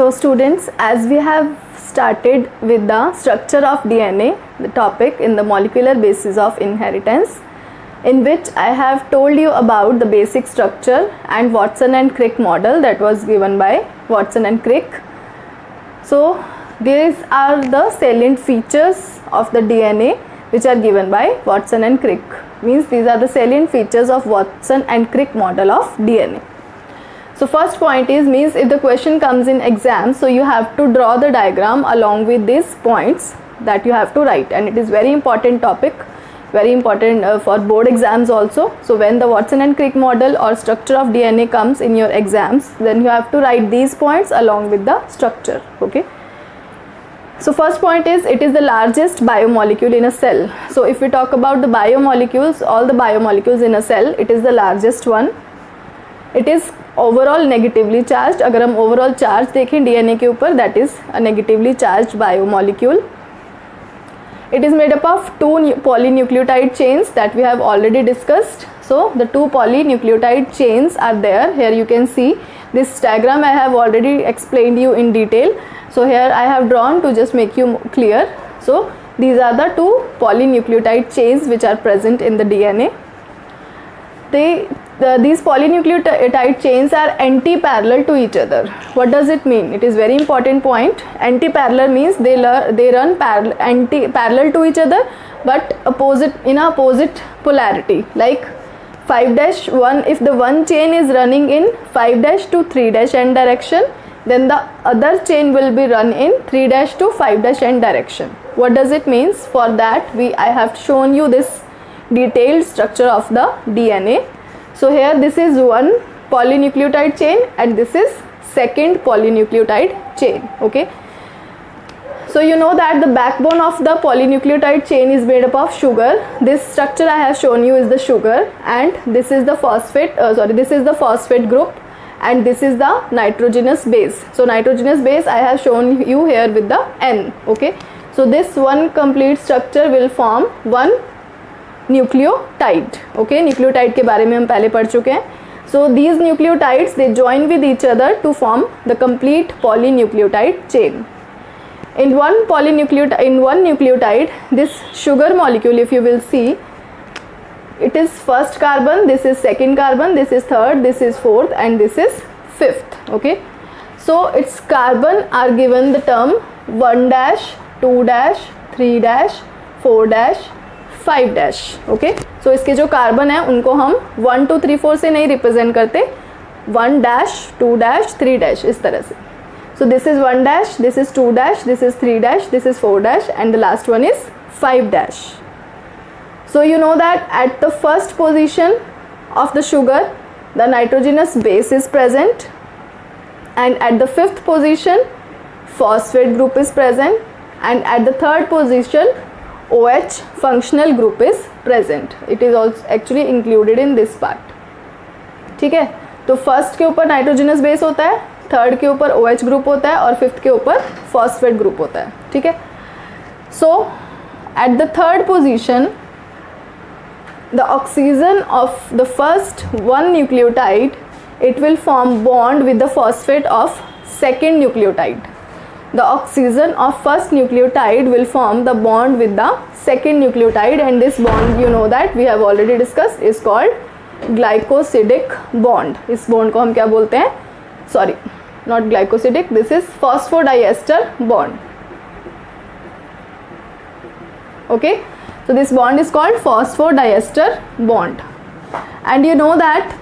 So students, as we have started with the structure of DNA, the topic in the molecular basis of inheritance, in which I have told you about the basic structure and Watson and Crick model that was given by Watson and Crick. So these are the salient features of the DNA which are given by Watson and Crick. Means these are the salient features of Watson and Crick model of DNA. So first point is, means if the question comes in exam, so you have to draw the diagram along with these points that you have to write, and it is very important topic, very important for board exams also. So when the Watson and Crick model or structure of DNA comes in your exams, then you have to write these points along with the structure. Okay. So first point is, it is the largest biomolecule in a cell. So if we talk about the biomolecules, all the biomolecules in a cell, it is the largest one. It is overall negatively charged. अगर हम overall charge देखें DNA के ऊपर, that is a negatively charged biomolecule. It is made up of two polynucleotide chains that we have already discussed. So the two polynucleotide chains are there. Here you can see this diagram I have already explained you in detail. So here I have drawn to just make you clear. So these are the two polynucleotide chains which are present in the DNA. These polynucleotide chains are anti-parallel to each other. What does it mean? It is very important point. Anti-parallel means they run parallel to each other, but in opposite polarity. Like 5-1, if the one chain is running in 5- to 3- direction, then the other chain will be run in 3- to 5- direction. What does it means? For that I have shown you this detailed structure of the DNA. So here this is one polynucleotide chain and this is second polynucleotide chain. Okay. So you know that the backbone of the polynucleotide chain is made up of sugar. This structure I have shown you is the sugar, and this is the phosphate. This is the phosphate group, and this is the nitrogenous base. So nitrogenous base I have shown you here with the N. Okay. So this one complete structure will form one nucleotide. Okay, nucleotide के बारे में हम पहले पढ़ चुके हैं. So these nucleotides they join with each other to form the complete polynucleotide chain. In one nucleotide, this sugar molecule, if you will see, it is first carbon, this is second carbon, this is third, this is fourth, and this is fifth. Okay, so its carbon are given the term 1-, 2-, 3-, 4-, 5-. Okay, सो इसके जो carbon है उनको हम 1, 2, 3, 4 से नहीं represent करते, 1-, 2-, 3-, इस तरह से. So this is 1-, this is 2-, this is 3-, this is 4-, and the last one is 5-. So you know that at the first position of the sugar the nitrogenous base is present, and at the fifth position phosphate group is present, and at the third position OH functional group is present. It is also actually included in this part. ठीक है, तो first के ऊपर nitrogenous base होता है, third के ऊपर OH group होता है, और फिफ्थ के ऊपर फॉस्फेट ग्रुप होता है. ठीक है. So at the third position the oxygen of the first one nucleotide, it will form bond with the phosphate of second nucleotide. The oxygen of first nucleotide will form the bond with the second nucleotide, and this bond, you know that we have already discussed, is called glycosidic bond. इस bond को हम क्या बोलते हैं? Sorry, not glycosidic. This is phosphodiester bond. Okay, so this bond is called phosphodiester bond, and you know that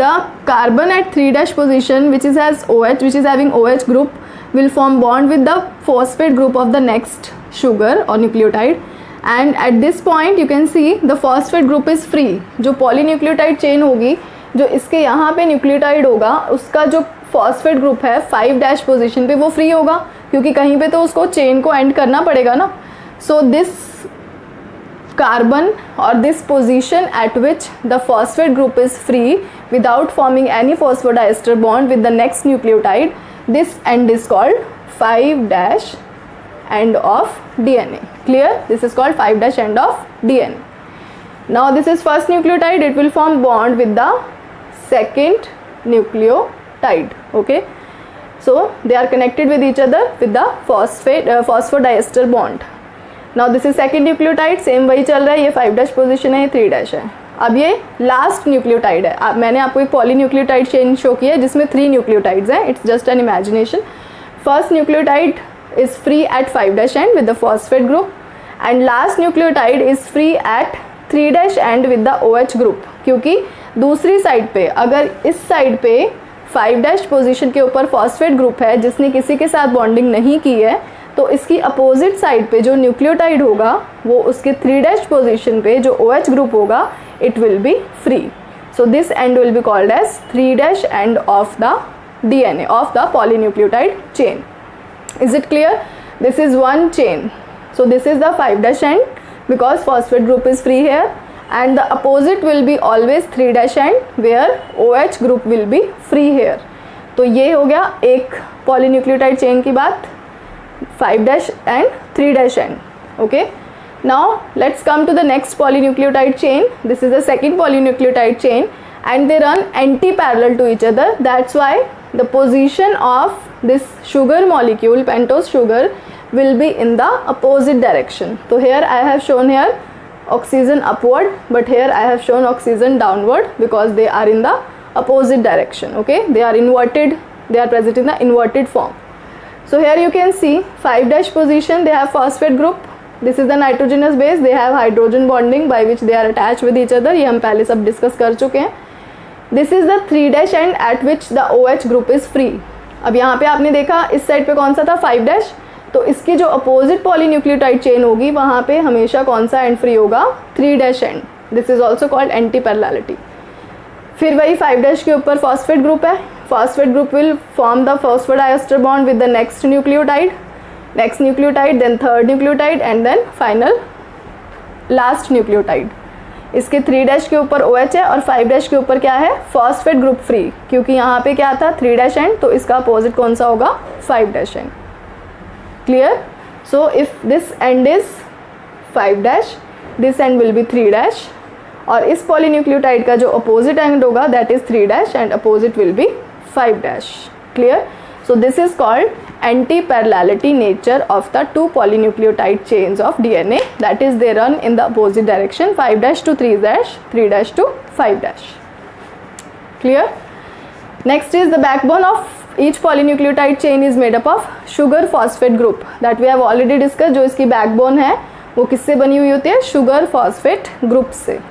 the carbon at 3- position, which is has OH, which is having OH group, will form bond with the phosphate group of the next sugar or nucleotide, and at this point you can see the phosphate group is free. जो polynucleotide chain होगी, जो इसके यहाँ पे nucleotide होगा, उसका जो phosphate group है 5- पोजीशन पे, वो फ्री होगा, क्योंकि कहीं पे तो उसको चेन को एंड करना पड़ेगा ना. So this carbon or this position at which the phosphate group is free without forming any phosphodiester bond with the next nucleotide, this end is called 5- end of DNA. Clear? This is called 5- end of DNA. Now this is first nucleotide, it will form bond with the second nucleotide. Okay, So they are connected with each other with the phosphodiester bond. Now this is second nucleotide, same वही चल रहा है, ये 5' position है, ये 3' है. अब ये लास्ट न्यूक्लियोटाइड है. अब मैंने आपको एक पॉलीन्यूक्लियोटाइड चेन शो किया है जिसमें 3 न्यूक्लियोटाइड्स हैं. It's just an imagination. First nucleotide is free at 5' end with the phosphate group and last nucleotide is free at 3' end with the OH group. क्योंकि दूसरी साइड पे, अगर इस साइड पे 5' पोजीशन के ऊपर फॉस्फेट ग्रुप है जिसने किसी के साथ बॉन्डिंग नहीं की है, तो इसकी अपोजिट साइड पे जो न्यूक्लियोटाइड होगा वो उसके 3' पोजीशन पे जो OH ग्रुप होगा it will be free. So this end will be called as 3' end of the DNA of the polynucleotide chain. Is it clear? This is one chain. So this is the 5' end because phosphate group is free here, and the opposite will be always 3' end where OH group will be free here. तो ये हो गया एक polynucleotide chain की बात, 5' and 3' end. Okay. Now let's come to the next polynucleotide chain. This is the second polynucleotide chain and they run anti-parallel to each other. That's why the position of this sugar molecule, pentose sugar, will be in the opposite direction. So here I have shown here oxygen upward, but here I have shown oxygen downward because they are in the opposite direction. Okay, they are inverted, they are present in the inverted form. So here you can see 5' position, they have phosphate group. This is the nitrogenous base, they have hydrogen bonding by which they are attached with each other. ये हम पहले सब discuss कर चुके हैं. This is the 3' end at which the OH group is free. अब यहाँ पे आपने देखा इस साइड पे कौन सा था 5', तो इसकी जो अपोजिट पॉलीन्यूक्लियोटाइड चेन होगी वहाँ पे हमेशा कौन सा एंड फ्री होगा, 3' and. This is also called anti parallelity. फिर वही 5' के ऊपर फॉस्फेट ग्रुप है. Phosphate group will form the phosphodiester bond with the next nucleotide, then third nucleotide and then final last nucleotide. इसके 3' के ऊपर OH है और 5' के ऊपर क्या है, फॉस्फेट ग्रुप फ्री. क्योंकि यहाँ पे क्या था 3' एंड, तो इसका अपोजिट कौन सा होगा, 5' and. Clear? So if this and is 5', this end will B 3' और इस पॉलीन्यूक्लियोटाइड का जो अपोजिट एंड होगा that is 3' and opposite will be 5'. Clear? So this is called anti-parallelity nature of the two polynucleotide chains of DNA, that is they run in the opposite direction, 5' to 3', 3' to 5'. Clear? Next is the backbone of each polynucleotide chain is made up of sugar phosphate group that we have already discussed. जो इसकी backbone है वो किससे बनी हुई होती है, sugar phosphate group से.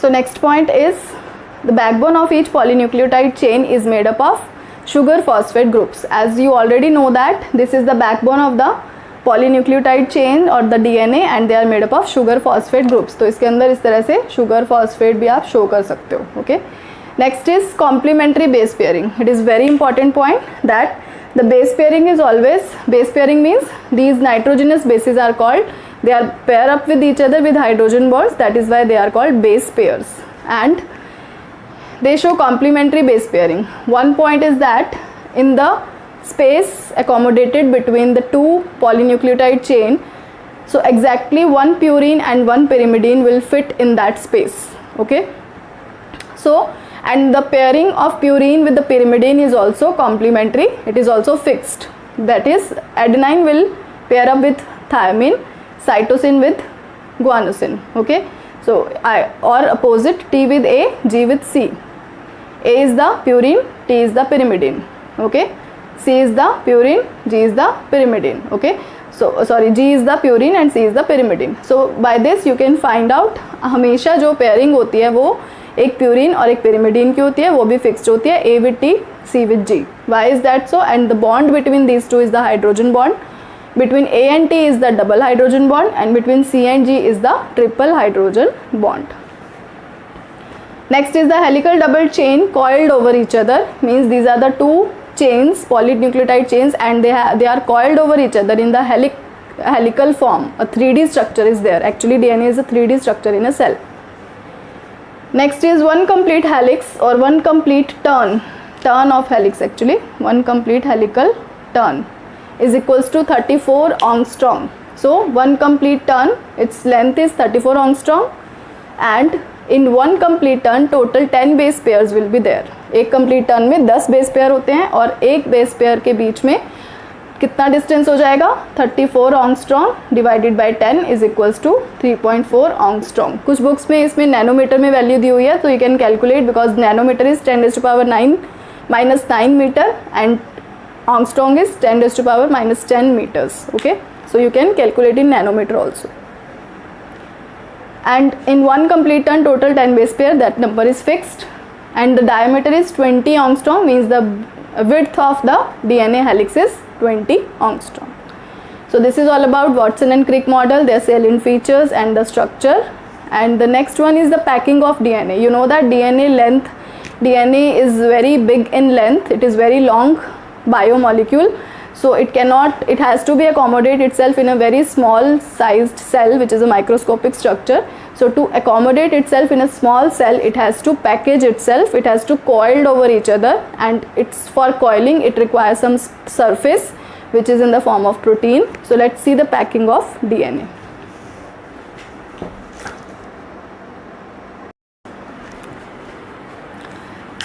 So next point is the backbone of each polynucleotide chain is made up of sugar phosphate groups. As you already know that this is the backbone of the polynucleotide chain or the DNA and they are made up of sugar phosphate groups. तो इसके अंदर इस तरह से sugar phosphate भी आप show कर सकते हो. Okay. Next is complementary base pairing. It is very important point that the base pairing is always, base pairing means these nitrogenous bases are called, they are pair up with each other with hydrogen bonds, that is why they are called base pairs and they show complementary base pairing. One point is that in the space accommodated between the two polynucleotide chain, so exactly one purine and one pyrimidine will fit in that space. Okay, so and the pairing of purine with the pyrimidine is also complementary, it is also fixed, that is adenine will pair up with thiamine, cytosine with guanosine. Okay, so or opposite, T with A, G with C. A is the purine, T is the pyrimidine. Okay, C is the purine, G is the pyrimidine. Okay, so sorry, G is the purine and C is the pyrimidine. So by this you can find out हमेशा जो pairing होती है वो एक purine और एक pyrimidine की होती है, वो भी fixed होती है, A with T, C with G. Why is that so? And the bond between these two is the hydrogen bond. Between A and T is the double hydrogen bond and between C and G is the triple hydrogen bond. Next is the helical double chain coiled over each other, means these are the two chains, polynucleotide chains, and they are coiled over each other in the helical form. A 3D structure is there. Actually DNA is a 3D structure in a cell. Next is one complete helix or one complete turn of helix. Actually one complete helical turn is equals to 34 angstrom. So 1 complete turn, its length is 34 angstrom, and in 1 complete turn total 10 base pairs will be there. एक complete turn में 10 base pair होते हैं और एक base pair के बीच में कितना distance हो जाएगा, 34 angstrom divided by 10 is equals to 3.4 angstrom. कुछ बुक्स में इसमें नैनोमीटर में वैल्यू दी हुई है, तो you can calculate because nanometre is 10⁻9 -9 metre and angstrom is 10⁻−10 meters. Okay, so you can calculate in nanometer also. And in 1 complete turn total 10 base pair, that number is fixed, and the diameter is 20 angstrom, means the width of the DNA helix is 20 angstrom. So this is all about Watson and Crick model, their salient features and the structure. And the next one is the packing of DNA. You know that DNA is very big in length, it is very long biomolecule, so it has to be accommodate itself in a very small sized cell, which is a microscopic structure. So to accommodate itself in a small cell, it has to package itself, it has to coiled over each other, and it's for coiling it requires some surface which is in the form of protein. So let's see the packing of DNA.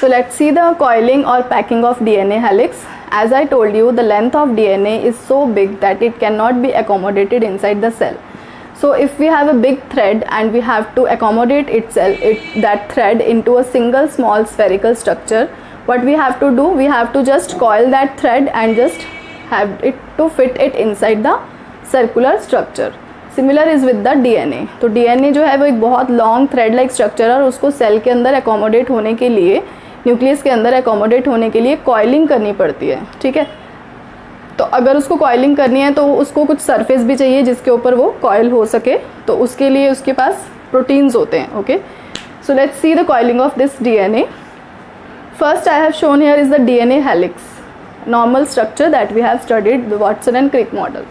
So let's see the coiling or packing of DNA helix. As I told you, the length of DNA is so big that it cannot be accommodated inside the cell. So if we have a big thread and we have to accommodate that thread into a single small spherical structure, what we have to do, we have to just coil that thread and just have it to fit it inside the circular structure. Similar is with the DNA. तो DNA जो है वो एक बहुत long thread like structure है और उसको cell के अंदर अकोमोडेट होने के लिए, न्यूक्लियस के अंदर अकोमोडेट होने के लिए कॉइलिंग करनी पड़ती है. ठीक है, तो अगर उसको कॉइलिंग करनी है तो उसको कुछ सरफेस भी चाहिए जिसके ऊपर वो कॉइल हो सके, तो उसके लिए उसके पास प्रोटीन्स होते हैं. Okay, so let's see the coiling of this DNA. First I have shown here is the DNA helix, normal structure that we have studied the Watson and Crick model.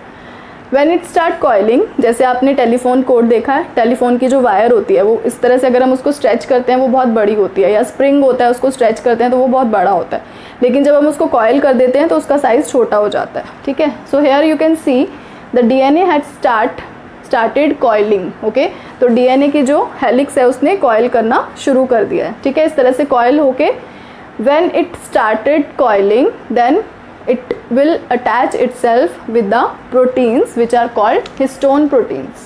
When it start coiling, जैसे आपने telephone code देखा है, telephone की जो wire होती है वो इस तरह से अगर हम उसको स्ट्रेच करते हैं वो बहुत बड़ी होती है, या स्प्रिंग होता है उसको स्ट्रेच करते हैं तो वो बहुत बड़ा होता है, लेकिन जब हम उसको कॉइल कर देते हैं तो उसका साइज़ छोटा हो जाता है. ठीक है, so here you can see the DNA had started coiling. Okay, तो DNA की जो हेलिक्स है उसने कॉइल करना शुरू कर दिया है. ठीक है, इस तरह से कॉइल होके when it started coiling then it will attach itself with the proteins which are called histone proteins.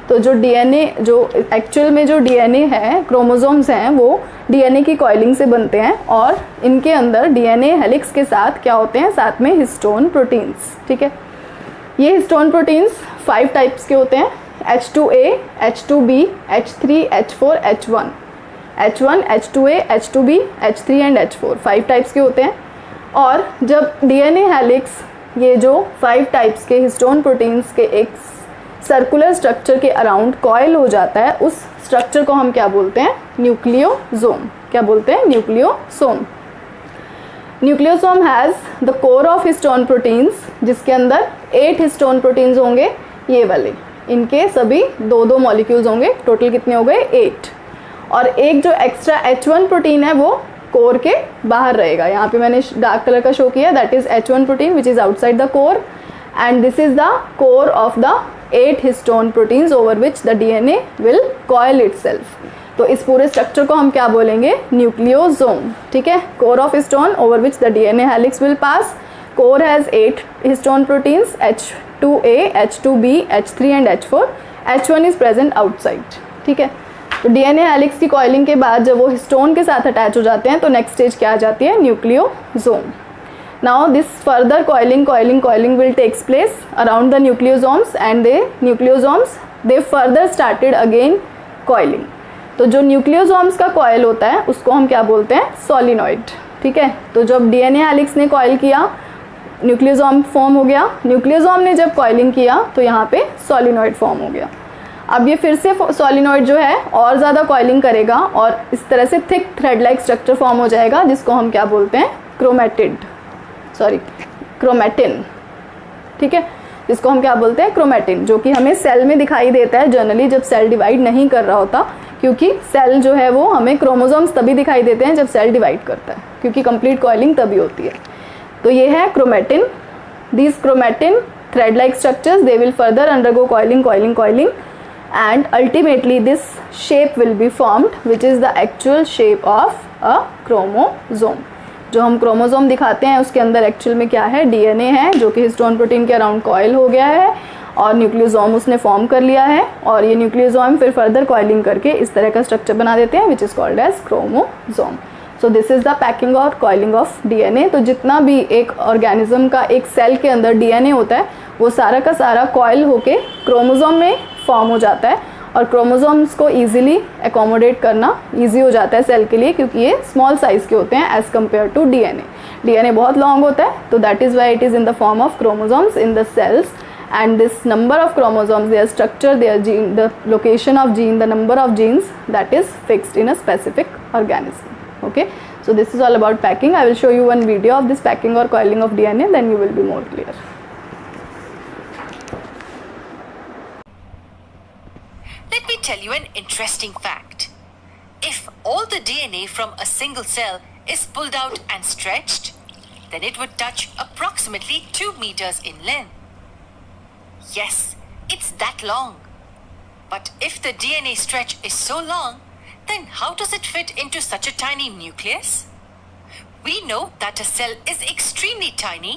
तो जो DNA, जो एक्चुअल में जो DNA है, क्रोमोसोम्स हैं, वो DNA की कॉइलिंग से बनते हैं और इनके अंदर DNA हेलिक्स के साथ क्या होते हैं, साथ में हिस्टोन प्रोटीन्स. ठीक है, ये हिस्टोन प्रोटीन्स 5 टाइप्स के होते हैं, H2A, H2B, H3, H4, H1. H1, H2A, H2B, H3 and H4 5 types के होते हैं. और जब DNA हेलिक्स ये जो 5 टाइप्स के हिस्टोन प्रोटीन्स के एक सर्कुलर स्ट्रक्चर के अराउंड कॉइल हो जाता है, उस स्ट्रक्चर को हम क्या बोलते हैं, न्यूक्लियोसोम. क्या बोलते हैं, nucleosome. Nucleosome has the core of histone proteins, जिसके अंदर 8 हिस्टोन प्रोटीन्स होंगे, ये वाले, इनके सभी 2-2 मॉलिक्यूल्स होंगे, टोटल कितने हो गए, 8. और एक जो एक्स्ट्रा H1 प्रोटीन है वो कोर के बाहर रहेगा. यहाँ पे मैंने डार्क कलर का शो किया, that is H1 protein which is outside the core, and this is the core of the 8 histone proteins over which the DNA will coil itself. तो इस पूरे स्ट्रक्चर को हम क्या बोलेंगे, न्यूक्लियोसोम. ठीक है, core of histone over which the DNA helix will pass. Core has 8 histone proteins, H2A, H2B, H3 and H4. H1 is present outside. ठीक है, तो DNA हेलिक्स की कॉइलिंग के बाद जब वो हिस्टोन के साथ अटैच हो जाते हैं तो नेक्स्ट स्टेज क्या आ जाती है, nucleosome. Now this further coiling will takes place around the nucleosomes and they further started again coiling. तो जो न्यूक्लियोसोम्स का कॉइल होता है उसको हम क्या बोलते हैं, सोलिनॉइड. ठीक है, तो जब DNA हेलिक्स ने कॉइल किया, न्यूक्लियोसोम फॉर्म हो गया. न्यूक्लियोसोम ने जब कॉइलिंग किया तो यहाँ पे सोलिनॉइड फॉर्म हो गया. अब ये फिर से सोलिनॉइड जो है और ज़्यादा कॉइलिंग करेगा और इस तरह से thick thread like structure form हो जाएगा, जिसको हम क्या बोलते हैं, क्रोमैटिन. ठीक है, जिसको हम क्या बोलते हैं, क्रोमैटिन, जो कि हमें सेल में दिखाई देता है जनरली जब सेल डिवाइड नहीं कर रहा होता, क्योंकि सेल जो है वो हमें क्रोमोसोम्स तभी दिखाई देते हैं जब सेल डिवाइड करता है, क्योंकि कंप्लीट कॉइलिंग तभी होती है. तो ये है chromatin. This chromatin thread like structures, they will further undergo coiling, and ultimately this shape will be formed, which is the actual shape of a chromosome. जो हम क्रोमोसोम दिखाते हैं उसके अंदर एक्चुअल में क्या है, डीएनए है जो कि हिस्टोन प्रोटीन के अराउंड कॉइल हो गया है और न्यूक्लियोसोम उसने फॉर्म कर लिया है, और ये न्यूक्लियोसोम फिर फर्दर कॉइलिंग करके इस तरह का स्ट्रक्चर बना देते हैं, which is called as chromosome. So this is the packing और कॉइलिंग ऑफ डीएनए. तो जितना भी एक ऑर्गेनिज्म का एक सेल के अंदर डीएनए होता है वो सारा का सारा कॉइल होके क्रोमोसोम में फॉर्म हो जाता है, और क्रोमोसोम्स को ईजिली एकोमोडेट करना ईजी हो जाता है सेल के लिए, क्योंकि ये स्मॉल साइज़ के होते हैं as compare to DNA. DNA बहुत लॉन्ग होता है, तो that is why it is in the form of chromosomes in the cells. And this number of chromosomes, their structure, their gene, the location of gene, the number of genes, that is fixed in a specific organism. Okay, so this is all about packing. I will show you one video of this packing or coiling of DNA, then you will be more clear. Let me tell you an interesting fact. If all the DNA from a single cell is pulled out and stretched, then it would touch approximately 2 meters in length. Yes, it's that long. But if the DNA stretch is so long, then how does it fit into such a tiny nucleus? We know that a cell is extremely tiny,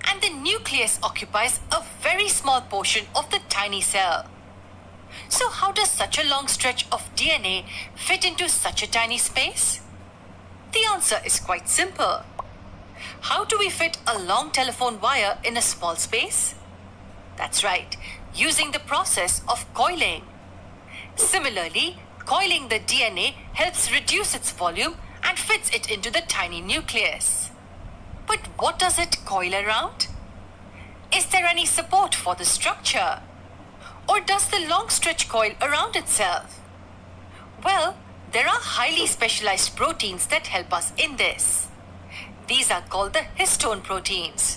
and the nucleus occupies a very small portion of the tiny cell. So how does such a long stretch of DNA fit into such a tiny space? The answer is quite simple. How do we fit a long telephone wire in a small space? That's right, using the process of coiling. Similarly, coiling the DNA helps reduce its volume and fits it into the tiny nucleus. But what does it coil around? Is there any support for the structure? Or does the long stretch coil around itself? Well, there are highly specialized proteins that help us in this. These are called the histone proteins.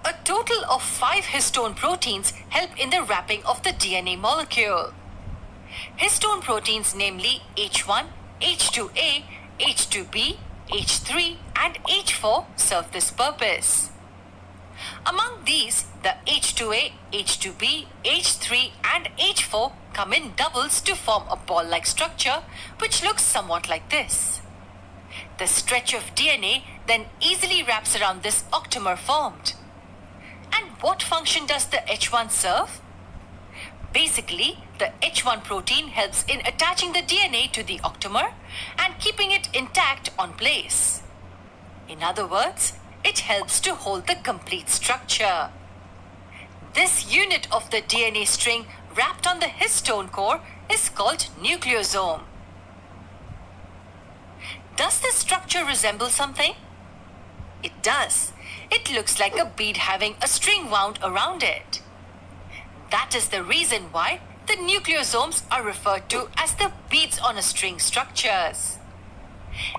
A total of 5 histone proteins help in the wrapping of the DNA molecule. Histone proteins, namely H1, H2A, H2B, H3 and H4, serve this purpose. Among these, the H2A, H2B, H3 and H4 come in doubles to form a ball-like structure which looks somewhat like this. The stretch of DNA then easily wraps around this octamer formed. And what function does the H1 serve? Basically, the H1 protein helps in attaching the DNA to the octamer and keeping it intact on place. In other words, it helps to hold the complete structure. This unit of the DNA string wrapped on the histone core is called nucleosome. Does this structure resemble something? It does. It looks like a bead having a string wound around it. That is the reason why the nucleosomes are referred to as the beads on a string structures.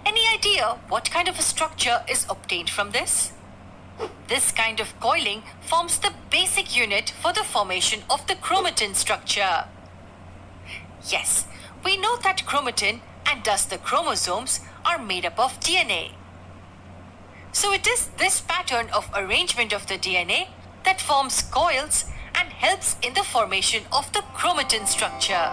Any idea what kind of a structure is obtained from this? This kind of coiling forms the basic unit for the formation of the chromatin structure. Yes, we know that chromatin and thus the chromosomes are made up of DNA. So it is this pattern of arrangement of the DNA that forms coils and helps in the formation of the chromatin structure.